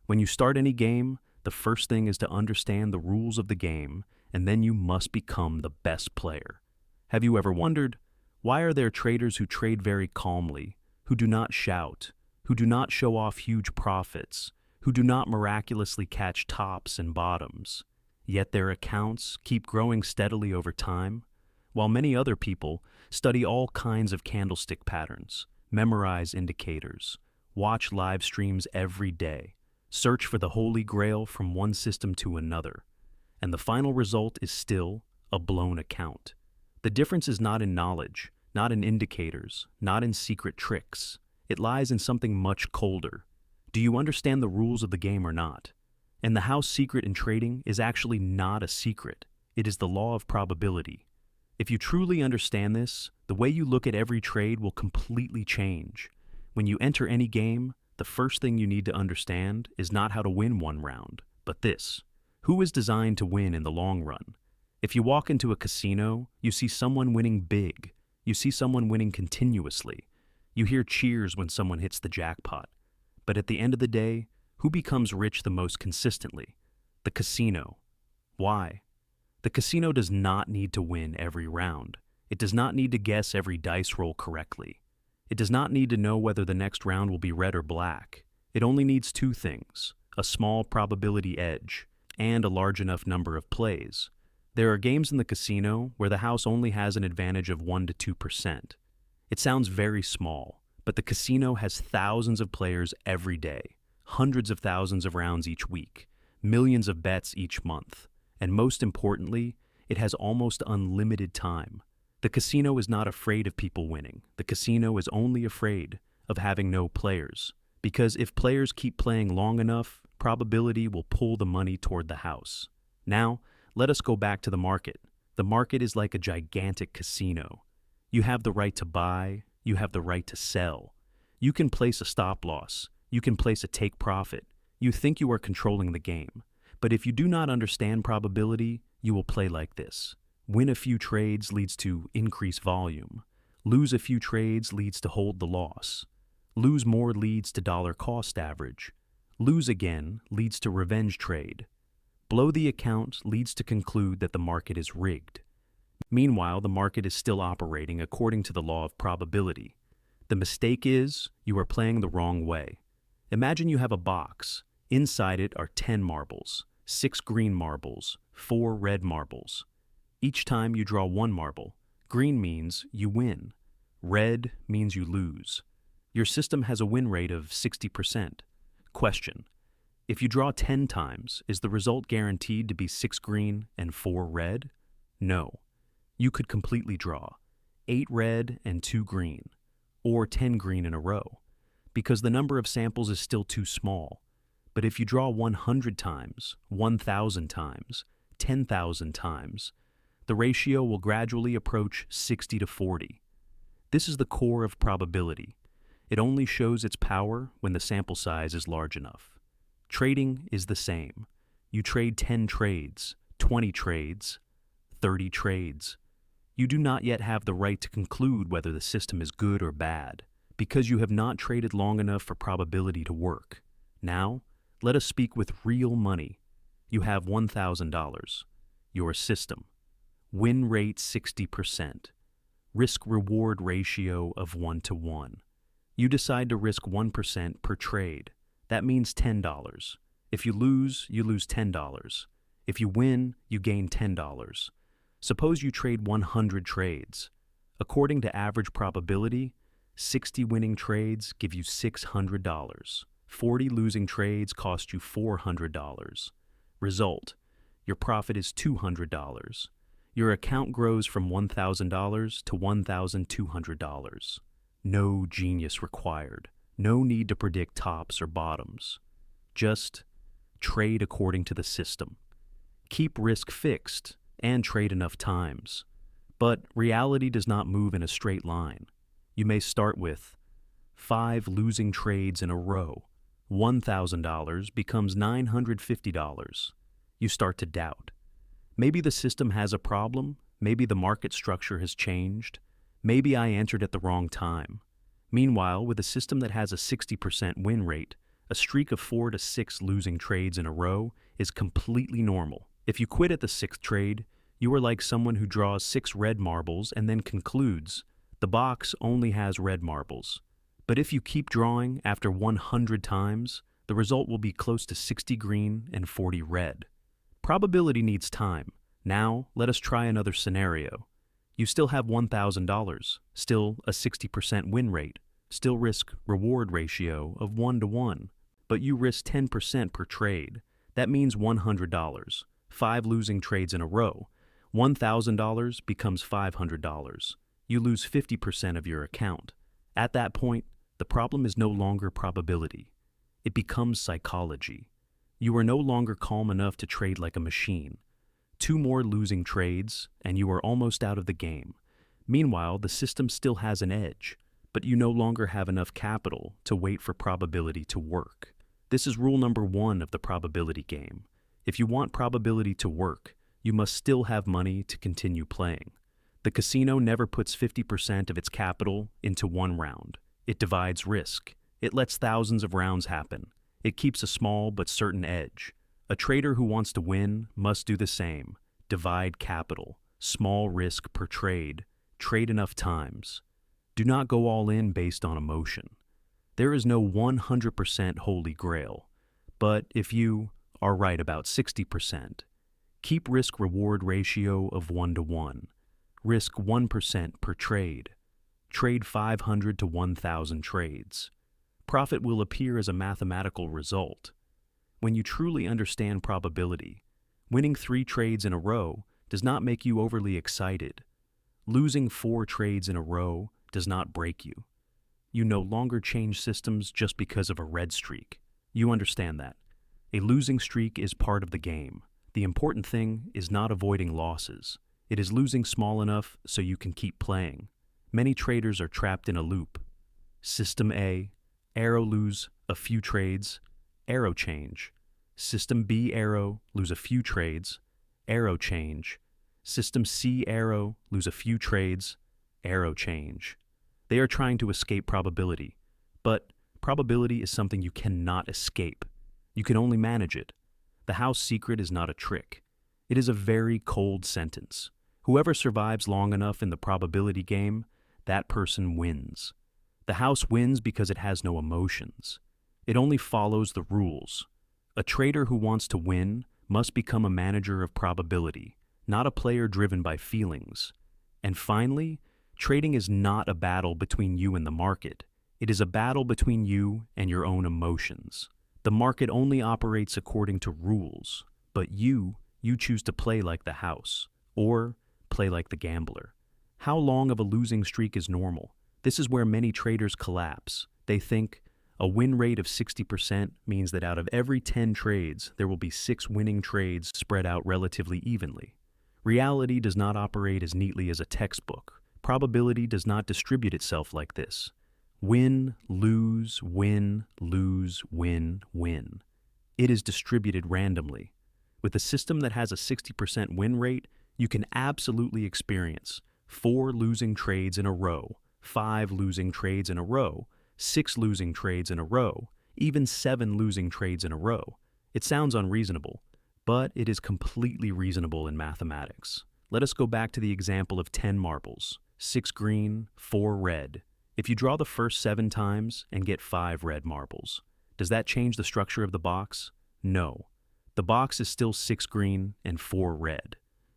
When you start any game, the first thing is to understand the rules of the game, and then you must become the best player. Have you ever wondered, why are there traders who trade very calmly, who do not shout, who do not show off huge profits, who do not miraculously catch tops and bottoms, yet their accounts keep growing steadily over time? While many other people study all kinds of candlestick patterns, memorize indicators, watch live streams every day, search for the holy grail from one system to another, and the final result is still a blown account. The difference is not in knowledge, not in indicators, not in secret tricks. It lies in something much colder. Do you understand the rules of the game or not? And the house secret in trading is actually not a secret. It is the law of probability. If you truly understand this, the way you look at every trade will completely change. When you enter any game, the first thing you need to understand is not how to win one round, but this: who is designed to win in the long run? If you walk into a casino, you see someone winning big. You see someone winning continuously. You hear cheers when someone hits the jackpot. But at the end of the day, who becomes rich the most consistently? The casino. Why? The casino does not need to win every round. It does not need to guess every dice roll correctly. It does not need to know whether the next round will be red or black. It only needs two things: a small probability edge and a large enough number of plays. There are games in the casino where the house only has an advantage of 1 to 2%. It sounds very small, but the casino has thousands of players every day, hundreds of thousands of rounds each week, millions of bets each month, and most importantly, it has almost unlimited time. The casino is not afraid of people winning. The casino is only afraid of having no players, because if players keep playing long enough, probability will pull the money toward the house. Now, let us go back to the market. The market is like a gigantic casino. You have the right to buy, you have the right to sell. You can place a stop loss, you can place a take profit. You think you are controlling the game. But if you do not understand probability, you will play like this. Win a few trades leads to increase volume. Lose a few trades leads to hold the loss. Lose more leads to dollar cost average. Lose again leads to revenge trade. Blow the account leads to conclude that the market is rigged. Meanwhile, the market is still operating according to the law of probability. The mistake is you are playing the wrong way. Imagine you have a box. Inside it are 10 marbles, 6 green marbles, 4 red marbles. Each time you draw one marble, green means you win, red means you lose. Your system has a win rate of 60%. Question: if you draw 10 times, is the result guaranteed to be 6 green and 4 red? No. You could completely draw 8 red and 2 green, or 10 green in a row, because the number of samples is still too small. But if you draw 100 times, 1,000 times, 10,000 times, the ratio will gradually approach 60 to 40. This is the core of probability. It only shows its power when the sample size is large enough. Trading is the same. You trade 10 trades, 20 trades, 30 trades. You do not yet have the right to conclude whether the system is good or bad, because you have not traded long enough for probability to work. Now, let us speak with real money. You have $1,000. Your system. Win rate 60%. Risk-reward ratio of 1 to 1. You decide to risk 1% per trade. That means $10. If you lose $10. If you win, you gain $10. Suppose you trade 100 trades. According to average probability, 60 winning trades give you $600. 40 losing trades cost you $400. Result: your profit is $200. Your account grows from $1,000 to $1,200. No genius required. No need to predict tops or bottoms. Just trade according to the system. Keep risk fixed and trade enough times. But reality does not move in a straight line. You may start with 5 losing trades in a row. $1,000 becomes $950. You start to doubt. Maybe the system has a problem. Maybe the market structure has changed. Maybe I entered at the wrong time. Meanwhile, with a system that has a 60% win rate, A streak of 4 to 6 losing trades in a row is completely normal. If you quit at the 6th trade, you are like someone who draws 6 red marbles and then concludes, the box only has red marbles. But if you keep drawing after 100 times, the result will be close to 60 green and 40 red. Probability needs time. Now, let us try another scenario. You still have $1,000, still a 60% win rate, still risk-reward ratio of 1 to 1, but you risk 10% per trade. That means $100. 5 losing trades in a row. $1,000 becomes $500. You lose 50% of your account. At that point, the problem is no longer probability. It becomes psychology. You are no longer calm enough to trade like a machine. 2 more losing trades, and you are almost out of the game. Meanwhile, the system still has an edge, but you no longer have enough capital to wait for probability to work. This is rule number 1 of the probability game. If you want probability to work, you must still have money to continue playing. The casino never puts 50% of its capital into one round. It divides risk. It lets thousands of rounds happen. It keeps a small but certain edge. A trader who wants to win must do the same. Divide capital. Small risk per trade. Trade enough times. Do not go all in based on emotion. There is no 100% holy grail. But if you are right about 60%, keep risk-reward ratio of 1 to 1. Risk 1% per trade. Trade 500 to 1,000 trades. Profit will appear as a mathematical result. When you truly understand probability, winning 3 trades in a row does not make you overly excited. Losing 4 trades in a row does not break you. You no longer change systems just because of a red streak. You understand that. A losing streak is part of the game. The important thing is not avoiding losses. It is losing small enough so you can keep playing. Many traders are trapped in a loop. System A, arrow lose a few trades, arrow change. System B arrow lose a few trades, arrow change. System C arrow lose a few trades, arrow change. They are trying to escape probability, but probability is something you cannot escape. You can only manage it. The house secret is not a trick. It is a very cold sentence. Whoever survives long enough in the probability game, that person wins. The house wins because it has no emotions. It only follows the rules. A trader who wants to win must become a manager of probability, not a player driven by feelings. And finally, trading is not a battle between you and the market. It is a battle between you and your own emotions. The market only operates according to rules, but you choose to play like the house, or play like the gambler. How long of a losing streak is normal? This is where many traders collapse. They think a win rate of 60% means that out of every 10 trades, there will be 6 winning trades spread out relatively evenly. Reality does not operate as neatly as a textbook. Probability does not distribute itself like this. Win, lose, win, lose, win, win. It is distributed randomly. With a system that has a 60% win rate, you can absolutely experience 4 losing trades in a row, 5 losing trades in a row, 6 losing trades in a row, even 7 losing trades in a row. It sounds unreasonable, but it is completely reasonable in mathematics. Let us go back to the example of 10 marbles, 6 green, 4 red. If you draw the first 7 times and get 5 red marbles, does that change the structure of the box? No. The box is still 6 green and 4 red.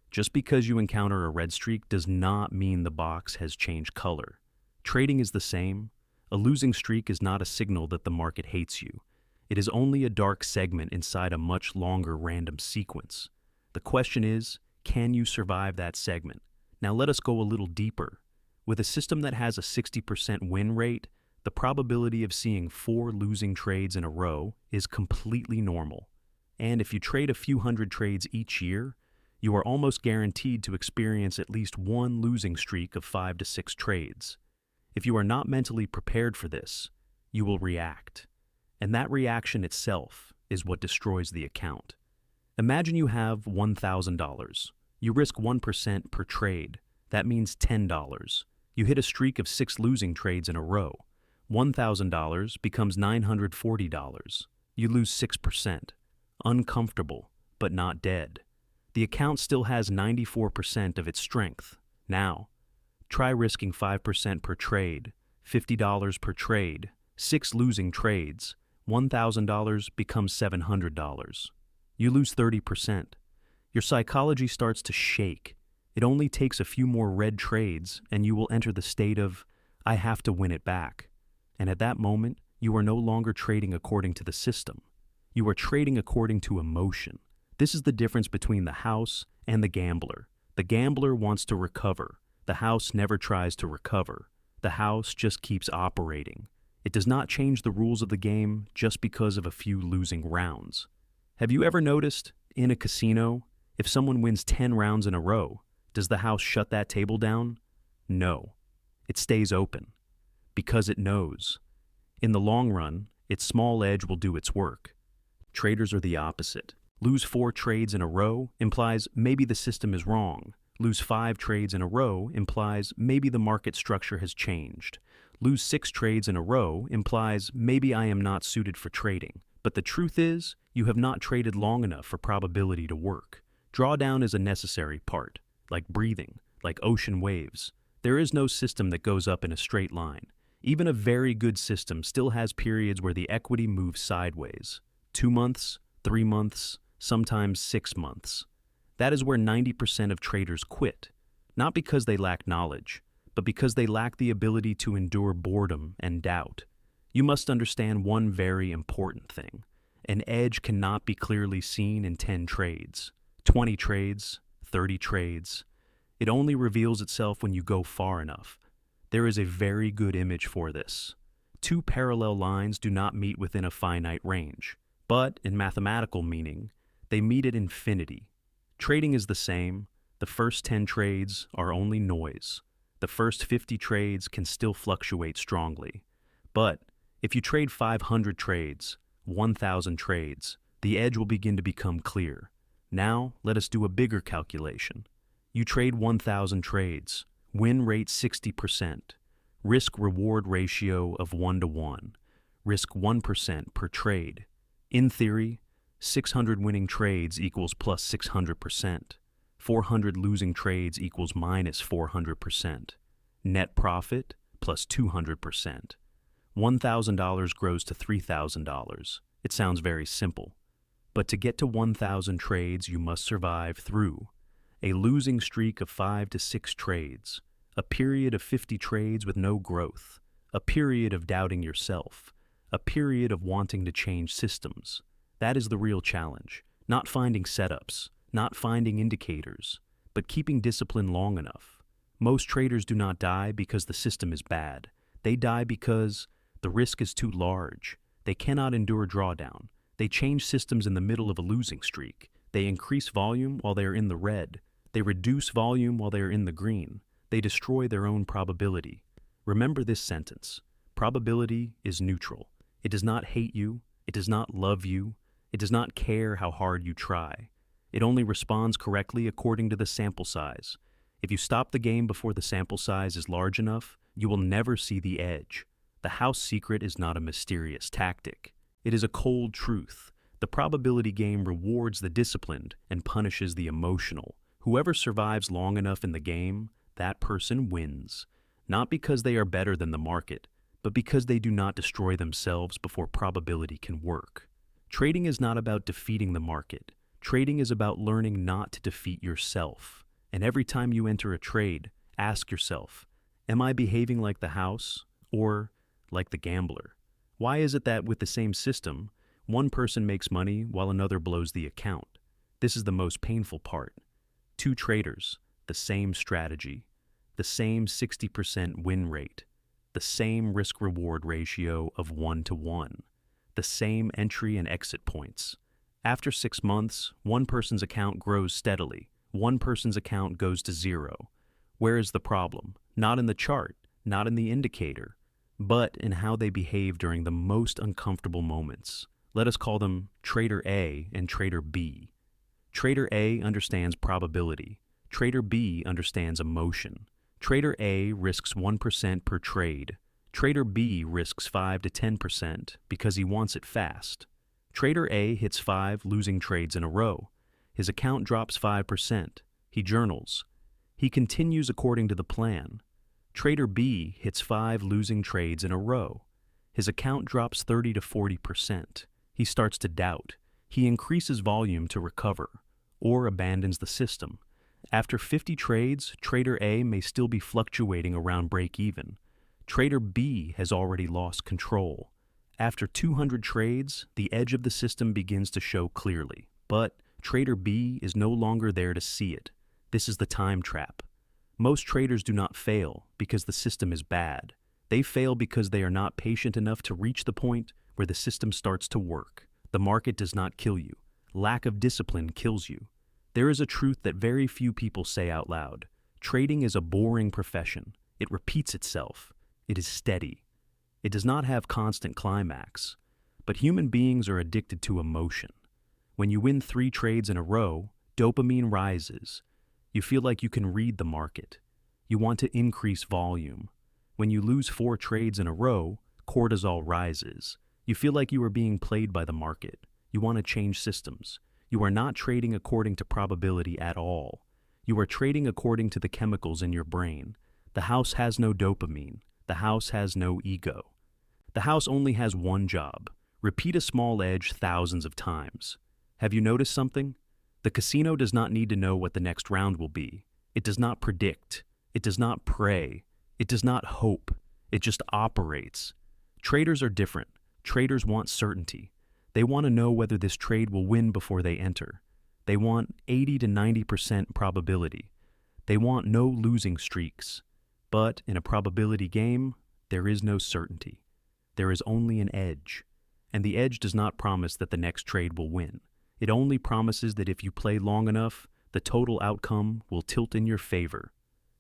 Just because you encounter a red streak does not mean the box has changed color. Trading is the same. A losing streak is not a signal that the market hates you. It is only a dark segment inside a much longer random sequence. The question is, can you survive that segment? Now let us go a little deeper. With a system that has a 60% win rate, the probability of seeing 4 losing trades in a row is completely normal. And if you trade a few hundred trades each year, you are almost guaranteed to experience at least 1 losing streak of 5 to 6 trades. If you are not mentally prepared for this, you will react. And that reaction itself is what destroys the account. Imagine you have $1,000. You risk 1% per trade. That means $10. You hit a streak of 6 losing trades in a row. $1,000 becomes $940. You lose 6%. Uncomfortable, but not dead. The account still has 94% of its strength. Now, try risking 5% per trade, $50 per trade, 6 losing trades. $1,000 becomes $700. You lose 30%. Your psychology starts to shake. It only takes a few more red trades and you will enter the state of, I have to win it back. And at that moment, you are no longer trading according to the system. You are trading according to emotion. This is the difference between the house and the gambler. The gambler wants to recover. The house never tries to recover. The house just keeps operating. It does not change the rules of the game just because of a few losing rounds. Have you ever noticed, in a casino, if someone wins 10 rounds in a row, does the house shut that table down? No. It stays open. Because it knows. In the long run, its small edge will do its work. Traders are the opposite. Lose 4 trades in a row implies maybe the system is wrong. Lose 5 trades in a row implies maybe the market structure has changed. Lose 6 trades in a row implies maybe I am not suited for trading. But the truth is, you have not traded long enough for probability to work. Drawdown is a necessary part, like breathing, like ocean waves. There is no system that goes up in a straight line. Even a very good system still has periods where the equity moves sideways. 2 months, 3 months, sometimes 6 months. That is where 90% of traders quit, not because they lack knowledge, but because they lack the ability to endure boredom and doubt. You must understand one very important thing. An edge cannot be clearly seen in 10 trades, 20 trades, 30 trades. It only reveals itself when you go far enough. There is a very good image for this. 2 parallel lines do not meet within a finite range, but in mathematical meaning, they meet at infinity. Trading is the same. The first 10 trades are only noise. The first 50 trades can still fluctuate strongly. But if you trade 500 trades, 1,000 trades, the edge will begin to become clear. Now, let us do a bigger calculation. You trade 1,000 trades, win rate 60%, risk-reward ratio of 1:1, risk 1% per trade. In theory, 600 winning trades equals plus 600%. 400 losing trades equals minus 400%. Net profit plus 200%. $1,000 grows to $3,000. It sounds very simple. But to get to 1,000 trades, you must survive through a losing streak of 5 to 6 trades, a period of 50 trades with no growth, a period of doubting yourself, a period of wanting to change systems. That is the real challenge, not finding setups, not finding indicators, but keeping discipline long enough. Most traders do not die because the system is bad. They die because the risk is too large. They cannot endure drawdown. They change systems in the middle of a losing streak. They increase volume while they are in the red. They reduce volume while they are in the green. They destroy their own probability. Remember this sentence. Probability is neutral. It does not hate you. It does not love you. It does not care how hard you try. It only responds correctly according to the sample size. If you stop the game before the sample size is large enough, you will never see the edge. The house secret is not a mysterious tactic. It is a cold truth. The probability game rewards the disciplined and punishes the emotional. Whoever survives long enough in the game, that person wins. Not because they are better than the market, but because they do not destroy themselves before probability can work. Trading is not about defeating the market. Trading is about learning not to defeat yourself. And every time you enter a trade, ask yourself, am I behaving like the house or like the gambler? Why is it that with the same system, one person makes money while another blows the account? This is the most painful part. 2 traders, the same strategy, the same 60% win rate, the same risk-reward ratio of 1:1, the same entry and exit points. After 6 months, one person's account grows steadily. One person's account goes to 0. Where is the problem? Not in the chart, not in the indicator, but in how they behave during the most uncomfortable moments. Let us call them Trader A and Trader B. Trader A understands probability. Trader B understands emotion. Trader A risks 1% per trade. Trader B risks 5 to 10% because he wants it fast. Trader A hits 5 losing trades in a row. His account drops 5%. He journals. He continues according to the plan. Trader B hits 5 losing trades in a row. His account drops 30 to 40%. He starts to doubt. He increases volume to recover, or abandons the system. After 50 trades, Trader A may still be fluctuating around break-even. Trader B has already lost control. After 200 trades, the edge of the system begins to show clearly. But Trader B is no longer there to see it. This is the time trap. Most traders do not fail because the system is bad. They fail because they are not patient enough to reach the point where the system starts to work. The market does not kill you. Lack of discipline kills you. There is a truth that very few people say out loud. Trading is a boring profession. It repeats itself. It is steady. It does not have constant climax. But human beings are addicted to emotion. When you win 3 trades in a row, dopamine rises. You feel like you can read the market. You want to increase volume. When you lose 4 trades in a row, cortisol rises. You feel like you are being played by the market. You want to change systems. You are not trading according to probability at all. You are trading according to the chemicals in your brain. The house has no dopamine. The house has no ego. The house only has one job. Repeat a small edge thousands of times. Have you noticed something? The casino does not need to know what the next round will be. It does not predict. It does not pray. It does not hope. It just operates. Traders are different. Traders want certainty. They want to know whether this trade will win before they enter. They want 80 to 90% probability. They want no losing streaks. But in a probability game, there is no certainty. There is only an edge. And the edge does not promise that the next trade will win. It only promises that if you play long enough, the total outcome will tilt in your favor.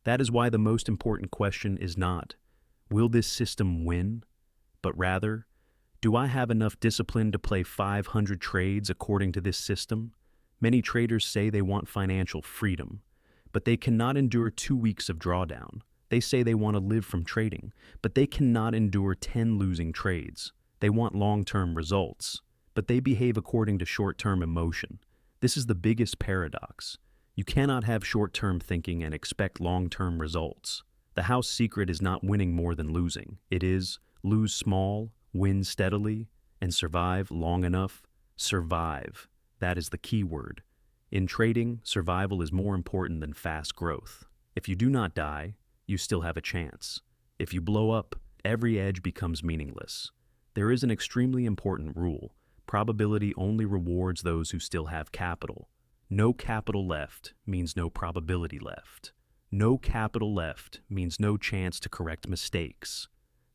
That is why the most important question is not, will this system win? But rather, do I have enough discipline to play 500 trades according to this system? Many traders say they want financial freedom, but they cannot endure 2 weeks of drawdown. They say they want to live from trading, but they cannot endure 10 losing trades. They want long-term results, but they behave according to short-term emotion. This is the biggest paradox. You cannot have short-term thinking and expect long-term results. The house secret is not winning more than losing. It is lose small, win steadily, and survive long enough. Survive. That is the key word. In trading, survival is more important than fast growth. If you do not die, you still have a chance. If you blow up, every edge becomes meaningless. There is an extremely important rule. Probability only rewards those who still have capital. No capital left means no probability left. No capital left means no chance to correct mistakes.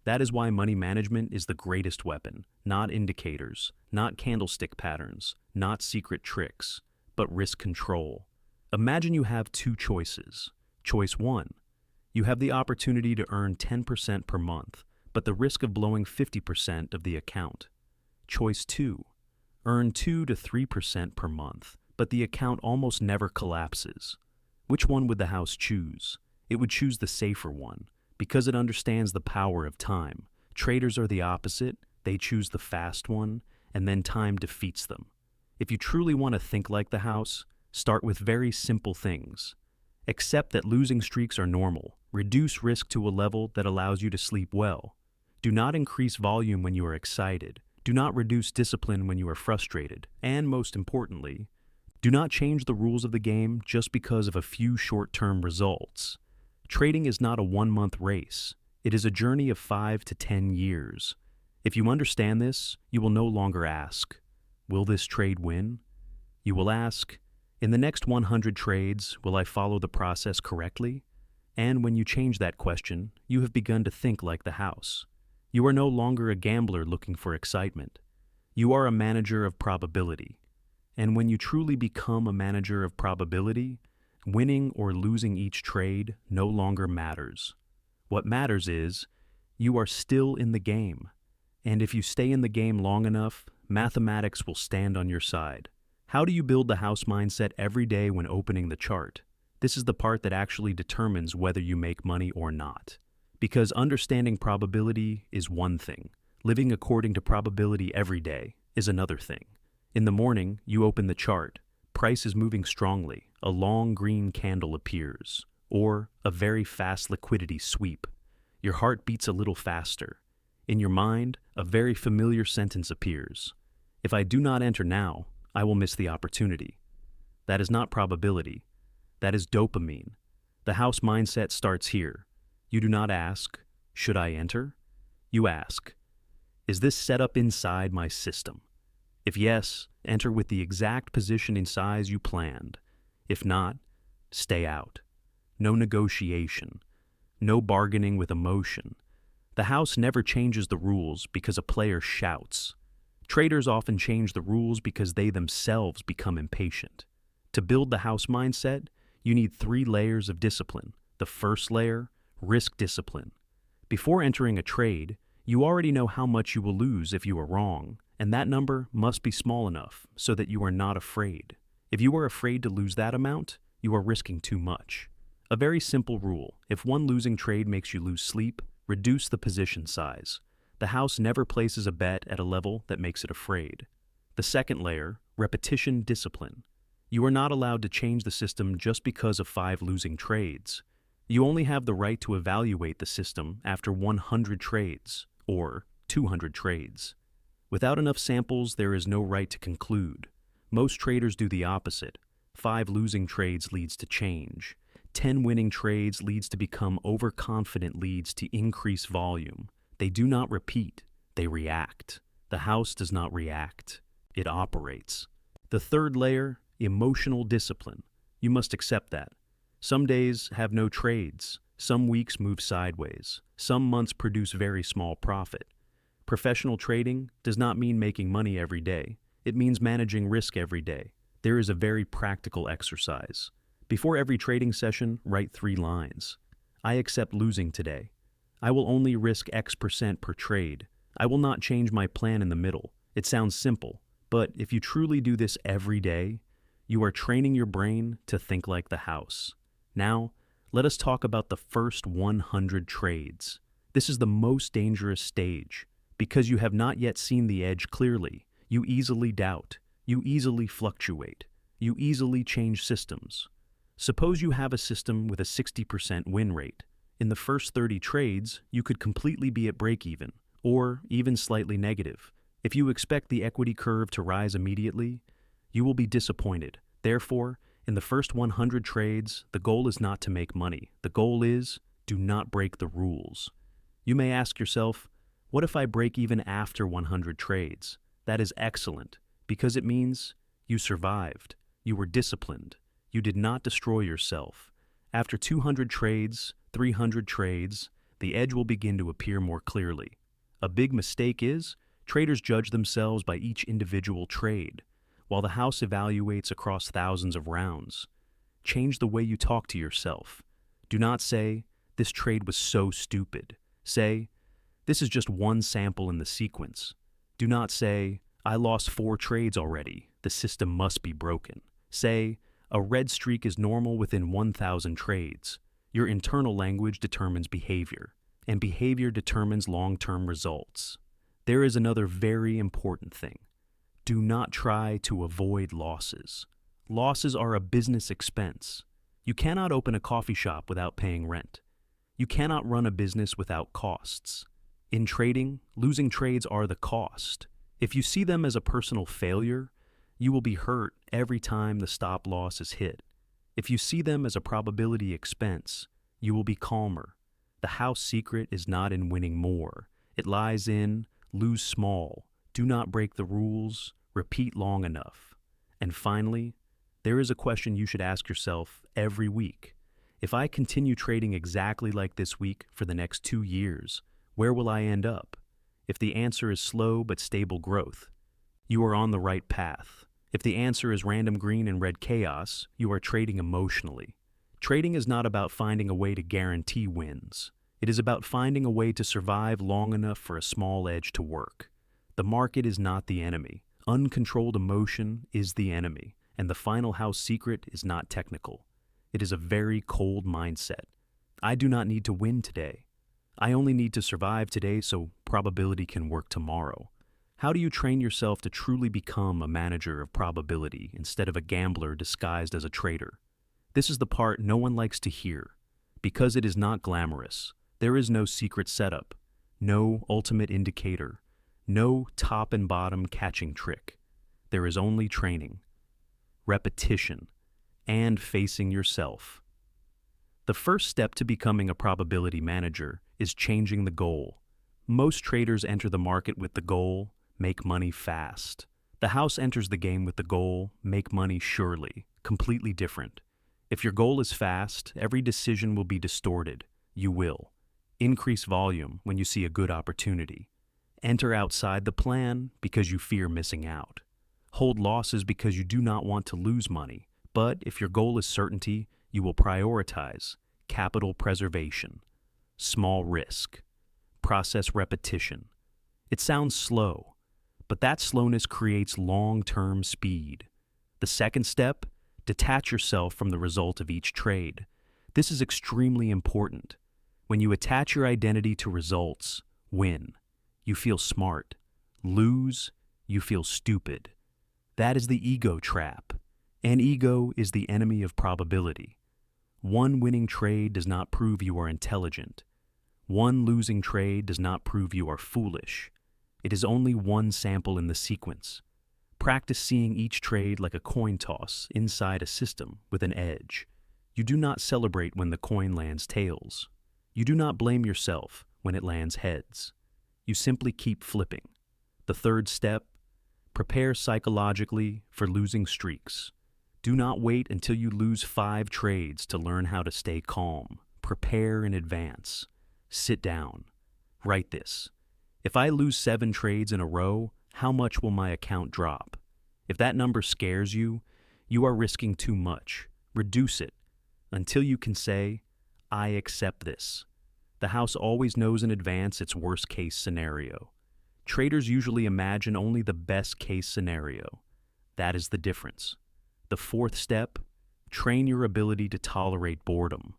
That is why money management is the greatest weapon, not indicators, not candlestick patterns, not secret tricks, but risk control. Imagine you have 2 choices. Choice 1. You have the opportunity to earn 10% per month, but the risk of blowing 50% of the account. Choice 2. Earn 2 to 3% per month, but the account almost never collapses. Which one would the house choose? It would choose the safer one, because it understands the power of time. Traders are the opposite. They choose the fast one, and then time defeats them. If you truly want to think like the house, start with very simple things. Accept that losing streaks are normal. Reduce risk to a level that allows you to sleep well. Do not increase volume when you are excited. Do not reduce discipline when you are frustrated. And most importantly, do not change the rules of the game just because of a few short-term results. Trading is not a 1-month race. It is a journey of 5 to 10 years. If you understand this, you will no longer ask, will this trade win? You will ask, in the next 100 trades, will I follow the process correctly? And when you change that question, you have begun to think like the house. You are no longer a gambler looking for excitement. You are a manager of probability. And when you truly become a manager of probability, winning or losing each trade no longer matters. What matters is, you are still in the game. And if you stay in the game long enough, mathematics will stand on your side. How do you build the house mindset every day when opening the chart? This is the part that actually determines whether you make money or not. Because understanding probability is one thing. Living according to probability every day is another thing. In the morning, you open the chart. Price is moving strongly. A long green candle appears. Or a very fast liquidity sweep. Your heart beats a little faster. In your mind, a very familiar sentence appears. If I do not enter now, I will miss the opportunity. That is not probability. That is dopamine. The house mindset starts here. You do not ask, should I enter? You ask, is this set up inside my system? If yes, enter with the exact position and size you planned. If not, stay out. No negotiation. No bargaining with emotion. The house never changes the rules because a player shouts. Traders often change the rules because they themselves become impatient. To build the house mindset, you need 3 layers of discipline. The first layer, risk discipline. Before entering a trade, you already know how much you will lose if you are wrong, and that number must be small enough so that you are not afraid. If you are afraid to lose that amount, you are risking too much. A very simple rule: if one losing trade makes you lose sleep, reduce the position size. The house never places a bet at a level that makes it afraid. The second layer, repetition discipline. You are not allowed to change the system just because of 5 losing trades. You only have the right to evaluate the system after 100 trades, or 200 trades. Without enough samples, there is no right to conclude. Most traders do the opposite. 5 losing trades leads to change. 10 winning trades leads to become overconfident, leads to increase volume. They do not repeat, they react. The house does not react, it operates. The third layer, emotional discipline. You must accept that. Some days have no trades, some weeks move sideways, some months produce very small profit. Professional trading does not mean making money every day. It means managing risk every day. There is a very practical exercise. Before every trading session, write 3 lines. I accept losing today. I will only risk X% per trade. I will not change my plan in the middle. It sounds simple, but if you truly do this every day, you are training your brain to think like the house. Now, let us talk about the first 100 trades. This is the most dangerous stage. Because you have not yet seen the edge clearly, you easily doubt, you easily fluctuate, you easily change systems. Suppose you have a system with a 60% win rate. In the first 30 trades, you could completely be at break-even, or even slightly negative. If you expect the equity curve to rise immediately, you will be disappointed. Therefore, in the first 100 trades, the goal is not to make money. The goal is, do not break the rules. You may ask yourself, what if I break even after 100 trades? That is excellent, because it means you survived, you were disciplined, you did not destroy yourself. After 200 trades, 300 trades, the edge will begin to appear more clearly. A big mistake is, traders judge themselves by each individual trade, while the house evaluates across thousands of rounds. Change the way you talk to yourself. Do not say, this trade was so stupid. Say, this is just one sample in the sequence. Do not say, I lost 4 trades already. The system must be broken. Say, a red streak is normal within 1,000 trades. Your internal language determines behavior, and behavior determines long-term results. There is another very important thing. Do not try to avoid losses. Losses are a business expense. You cannot open a coffee shop without paying rent. You cannot run a business without costs. In trading, losing trades are the cost. If you see them as a personal failure, you will be hurt every time the stop loss is hit. If you see them as a probability expense, you will be calmer. The house secret is not in winning more. It lies in lose small, do not break the rules, repeat long enough. And finally, there is a question you should ask yourself every week. If I continue trading exactly like this week for the next 2 years, where will I end up? If the answer is slow but stable growth, you are on the right path. If the answer is random green and red chaos, you are trading emotionally. Trading is not about finding a way to guarantee wins. It is about finding a way to survive long enough for a small edge to work. The market is not the enemy. Uncontrolled emotion is the enemy, and the final house secret is not technical. It is a very cold mindset. I do not need to win today. I only need to survive today so probability can work tomorrow. How do you train yourself to truly become a manager of probability instead of a gambler disguised as a trader? This is the part no one likes to hear. Because it is not glamorous, there is no secret setup, no ultimate indicator, no top and bottom catching trick. There is only training, repetition, and facing yourself. The first step to becoming a probability manager is changing the goal. Most traders enter the market with the goal, make money fast. The house enters the game with the goal, make money surely, completely different. If your goal is fast, every decision will be distorted. You will increase volume when you see a good opportunity. Enter outside the plan because you fear missing out. Hold losses because you do not want to lose money. But if your goal is certainty, you will prioritize capital preservation, small risk, process repetition. It sounds slow, but that slowness creates long-term speed. The second step, detach yourself from the result of each trade. This is extremely important. When you attach your identity to results, win, you feel smart. Lose, you feel stupid. That is the ego trap. And ego is the enemy of probability. One winning trade does not prove you are intelligent. One losing trade does not prove you are foolish. It is only one sample in the sequence. Practice seeing each trade like a coin toss inside a system with an edge. You do not celebrate when the coin lands tails. You do not blame yourself when it lands heads. You simply keep flipping. The third step, prepare psychologically for losing streaks. Do not wait until you lose 5 trades to learn how to stay calm. Prepare in advance. Sit down. Write this. If I lose 7 trades in a row, how much will my account drop? If that number scares you, you are risking too much. Reduce it until you can say, I accept this. The house always knows in advance its worst-case scenario. Traders usually imagine only the best-case scenario. That is the difference. The fourth step, train your ability to tolerate boredom.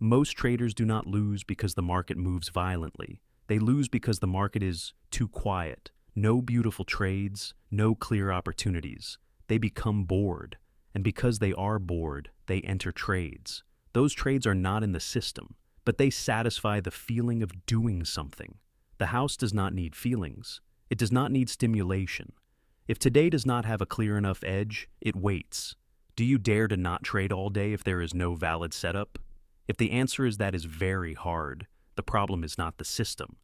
Most traders do not lose because the market moves violently. They lose because the market is too quiet. No beautiful trades, no clear opportunities. They become bored. And because they are bored, they enter trades. Those trades are not in the system, but they satisfy the feeling of doing something. The house does not need feelings. It does not need stimulation. If today does not have a clear enough edge, it waits. Do you dare to not trade all day if there is no valid setup? If the answer is that is very hard, the problem is not the system.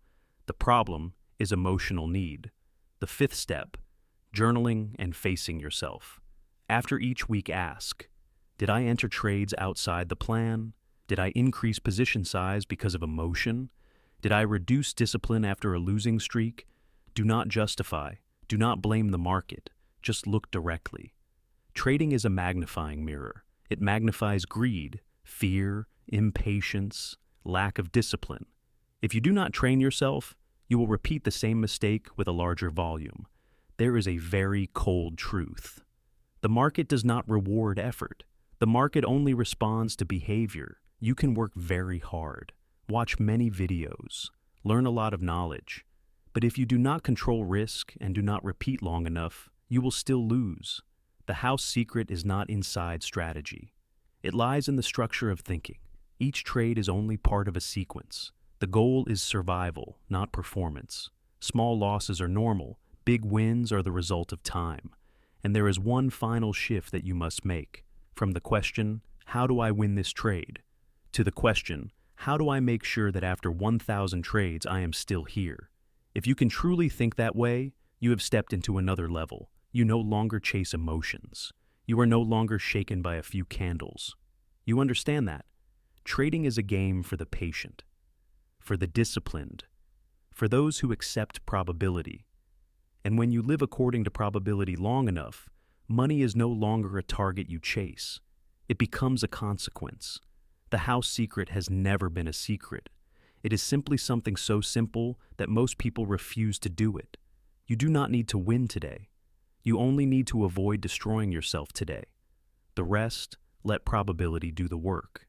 The problem is emotional need. The fifth step, journaling and facing yourself. After each week, ask, did I enter trades outside the plan? Did I increase position size because of emotion? Did I reduce discipline after a losing streak? Do not justify. Do not blame the market. Just look directly. Trading is a magnifying mirror. It magnifies greed, fear, impatience, lack of discipline. If you do not train yourself, you will repeat the same mistake with a larger volume. There is a very cold truth. The market does not reward effort. The market only responds to behavior. You can work very hard, watch many videos, learn a lot of knowledge. But if you do not control risk and do not repeat long enough, you will still lose. The house secret is not inside strategy. It lies in the structure of thinking. Each trade is only part of a sequence. The goal is survival, not performance. Small losses are normal. Big wins are the result of time. And there is one final shift that you must make. From the question, how do I win this trade? To the question, how do I make sure that after 1,000 trades I am still here? If you can truly think that way, you have stepped into another level. You no longer chase emotions. You are no longer shaken by a few candles. You understand that? Trading is a game for the patient, for the disciplined, for those who accept probability. And when you live according to probability long enough, money is no longer a target you chase. It becomes a consequence. The house secret has never been a secret. It is simply something so simple that most people refuse to do it. You do not need to win today. You only need to avoid destroying yourself today. The rest, let probability do the work.